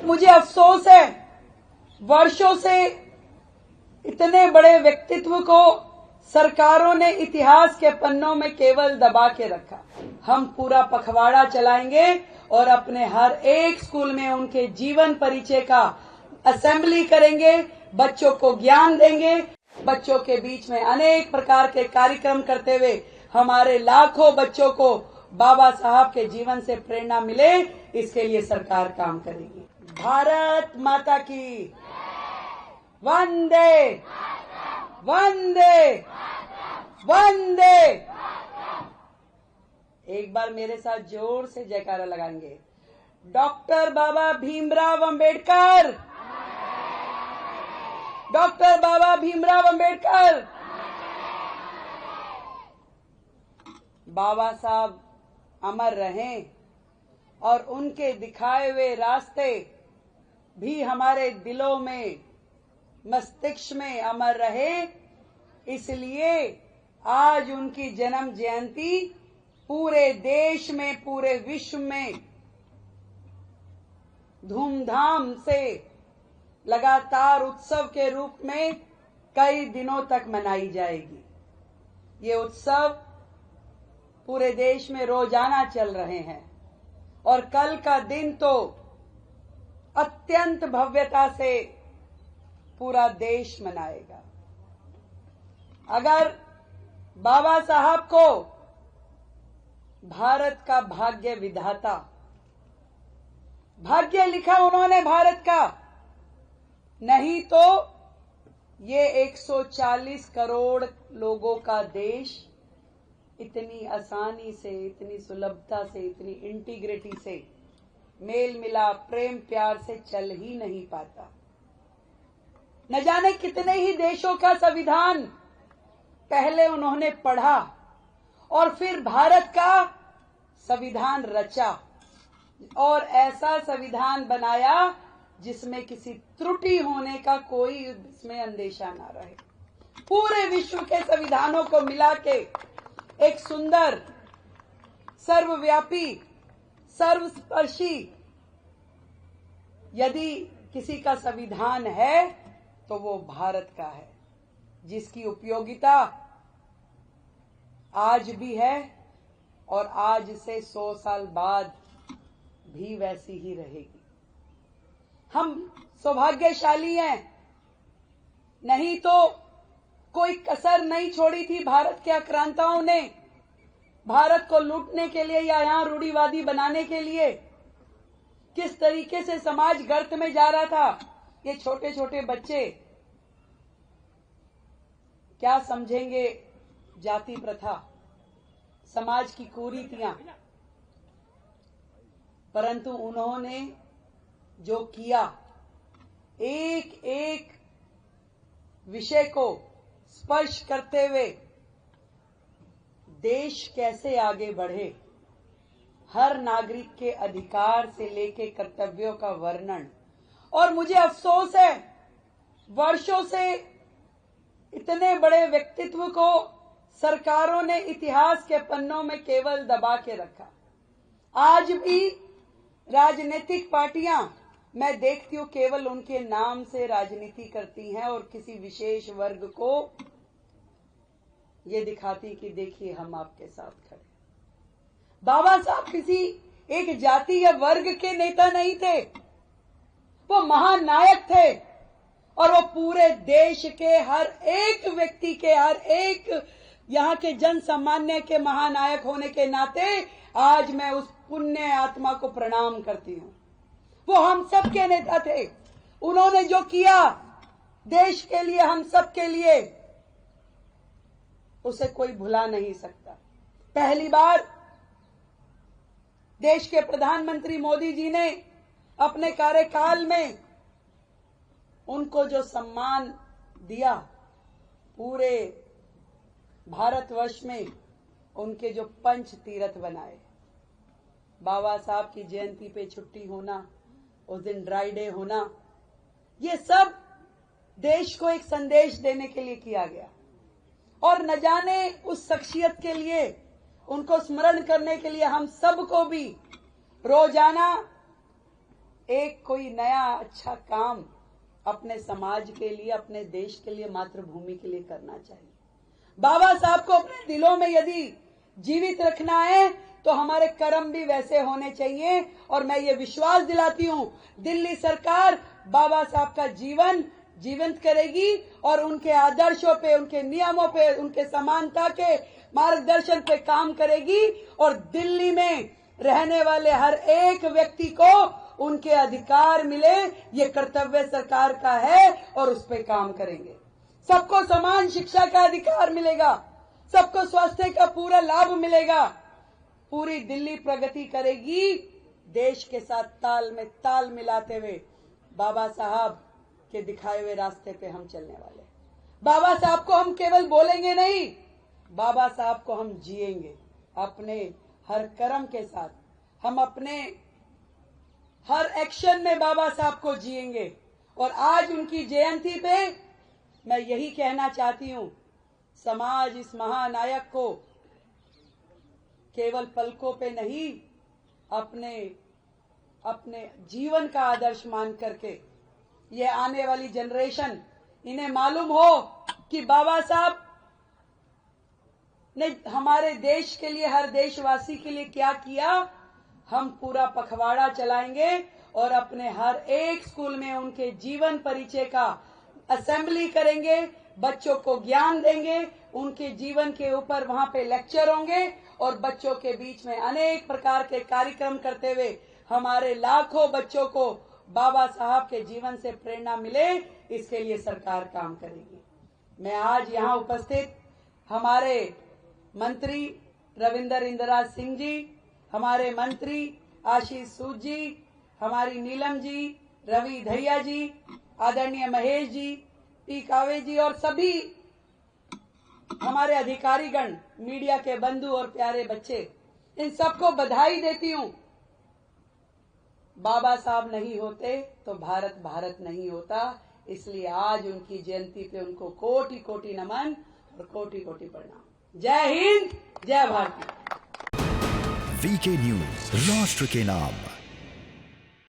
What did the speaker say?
मुझे अफसोस है, वर्षों से इतने बड़े व्यक्तित्व को सरकारों ने इतिहास के पन्नों में केवल दबा के रखा। हम पूरा पखवाड़ा चलाएंगे और अपने हर एक स्कूल में उनके जीवन परिचय का असेंबली करेंगे, बच्चों को ज्ञान देंगे, बच्चों के बीच में अनेक प्रकार के कार्यक्रम करते हुए हमारे लाखों बच्चों को बाबा साहब के जीवन से प्रेरणा मिले, इसके लिए सरकार काम करेगी। भारत माता की वंदे वंदे वंदे। एक बार मेरे साथ जोर से जयकारा लगाएंगे। डॉक्टर बाबा भीमराव अंबेडकर, डॉक्टर बाबा भीमराव अंबेडकर। बाबा साहब अमर रहें और उनके दिखाए हुए रास्ते भी हमारे दिलों में, मस्तिष्क में अमर रहे। इसलिए आज उनकी जन्म जयंती पूरे देश में, पूरे विश्व में धूमधाम से लगातार उत्सव के रूप में कई दिनों तक मनाई जाएगी। ये उत्सव पूरे देश में रोजाना चल रहे हैं और कल का दिन तो अत्यंत भव्यता से पूरा देश मनाएगा। अगर बाबा साहब को भारत का भाग्य विधाता, भाग्य लिखा उन्होंने भारत का, नहीं तो ये 140 करोड़ लोगों का देश इतनी आसानी से, इतनी सुलभता से, इतनी इंटीग्रिटी से, मेल मिलाप, प्रेम प्यार से चल ही नहीं पाता। न जाने कितने ही देशों का संविधान पहले उन्होंने पढ़ा और फिर भारत का संविधान रचा और ऐसा संविधान बनाया जिसमें किसी त्रुटि होने का कोई इसमें अंदेशा ना रहे। पूरे विश्व के संविधानों को मिला के एक सुंदर, सर्वव्यापी, सर्वस्पर्शी यदि किसी का संविधान है तो वो भारत का है, जिसकी उपयोगिता आज भी है और आज से 100 साल बाद भी वैसी ही रहेगी। हम सौभाग्यशाली हैं, नहीं तो कोई कसर नहीं छोड़ी थी भारत के आक्रांताओं ने भारत को लूटने के लिए या यहां रूढ़िवादी बनाने के लिए। किस तरीके से समाज गर्त में जा रहा था। ये छोटे छोटे बच्चे क्या समझेंगे जाति प्रथा, समाज की कुरीतियां, परंतु उन्होंने जो किया, एक एक विषय को स्पर्श करते हुए देश कैसे आगे बढ़े, हर नागरिक के अधिकार से लेकर कर्तव्यों का वर्णन। और मुझे अफसोस है, वर्षों से इतने बड़े व्यक्तित्व को सरकारों ने इतिहास के पन्नों में केवल दबा के रखा। आज भी राजनीतिक पार्टियां, मैं देखती हूं, केवल उनके नाम से राजनीति करती हैं और किसी विशेष वर्ग को ये दिखाती कि देखिए हम आपके साथ खड़े। बाबा साहब किसी एक जाति या वर्ग के नेता नहीं थे, वो महानायक थे और वो पूरे देश के हर एक व्यक्ति के, हर एक यहाँ के जन सामान्य के महानायक होने के नाते आज मैं उस पुण्य आत्मा को प्रणाम करती हूँ। वो हम सब के नेता थे। उन्होंने जो किया देश के लिए, हम सब के लिए, उसे कोई भुला नहीं सकता। पहली बार देश के प्रधानमंत्री मोदी जी ने अपने कार्यकाल में उनको जो सम्मान दिया, पूरे भारतवर्ष में उनके जो पंच तीर्थ बनाए, बाबा साहब की जयंती पे छुट्टी होना, उस दिन ड्राई डे होना, ये सब देश को एक संदेश देने के लिए किया गया। और न जाने उस शख्सियत के लिए, उनको स्मरण करने के लिए हम सबको भी रोजाना एक कोई नया अच्छा काम अपने समाज के लिए, अपने देश के लिए, मातृभूमि के लिए करना चाहिए। बाबा साहब को अपने दिलों में यदि जीवित रखना है तो हमारे कर्म भी वैसे होने चाहिए। और मैं ये विश्वास दिलाती हूं, दिल्ली सरकार बाबा साहब का जीवन जीवंत करेगी और उनके आदर्शों पे, उनके नियमों पे, उनके समानता के मार्गदर्शन पे काम करेगी और दिल्ली में रहने वाले हर एक व्यक्ति को उनके अधिकार मिले, ये कर्तव्य सरकार का है और उस पे काम करेंगे। सबको समान शिक्षा का अधिकार मिलेगा, सबको स्वास्थ्य का पूरा लाभ मिलेगा। पूरी दिल्ली प्रगति करेगी, देश के साथ ताल में ताल मिलाते हुए बाबा साहब के दिखाए हुए रास्ते पे हम चलने वाले। बाबा साहब को हम केवल बोलेंगे नहीं, बाबा साहब को हम जिएंगे अपने हर कर्म के साथ। हम अपने हर एक्शन में बाबा साहब को जिएंगे। और आज उनकी जयंती पे मैं यही कहना चाहती हूं, समाज इस महानायक को केवल पलकों पे नहीं, अपने जीवन का आदर्श मान करके ये आने वाली जनरेशन, इन्हें मालूम हो कि बाबा साहब ने हमारे देश के लिए, हर देशवासी के लिए क्या किया। हम पूरा पखवाड़ा चलाएंगे और अपने हर एक स्कूल में उनके जीवन परिचय का असेंबली करेंगे, बच्चों को ज्ञान देंगे, उनके जीवन के ऊपर वहां पे लेक्चर होंगे और बच्चों के बीच में अनेक प्रकार के कार्यक्रम करते हुए हमारे लाखों बच्चों को बाबा साहब के जीवन से प्रेरणा मिले, इसके लिए सरकार काम करेगी। मैं आज यहां उपस्थित हमारे मंत्री रविंदर इंदिरा सिंह जी, हमारे मंत्री आशीष सूद जी, हमारी नीलम जी, रवि धैया जी, आदरणीय महेश जी, पी कावे जी और सभी हमारे अधिकारीगण, मीडिया के बंधु और प्यारे बच्चे, इन सबको बधाई देती हूं। बाबा साहब नहीं होते तो भारत भारत नहीं होता। इसलिए आज उनकी जयंती पे उनको कोटि कोटि नमन और कोटि कोटि प्रणाम। जय हिंद, जय भारत। वीके न्यूज, राष्ट्र के नाम।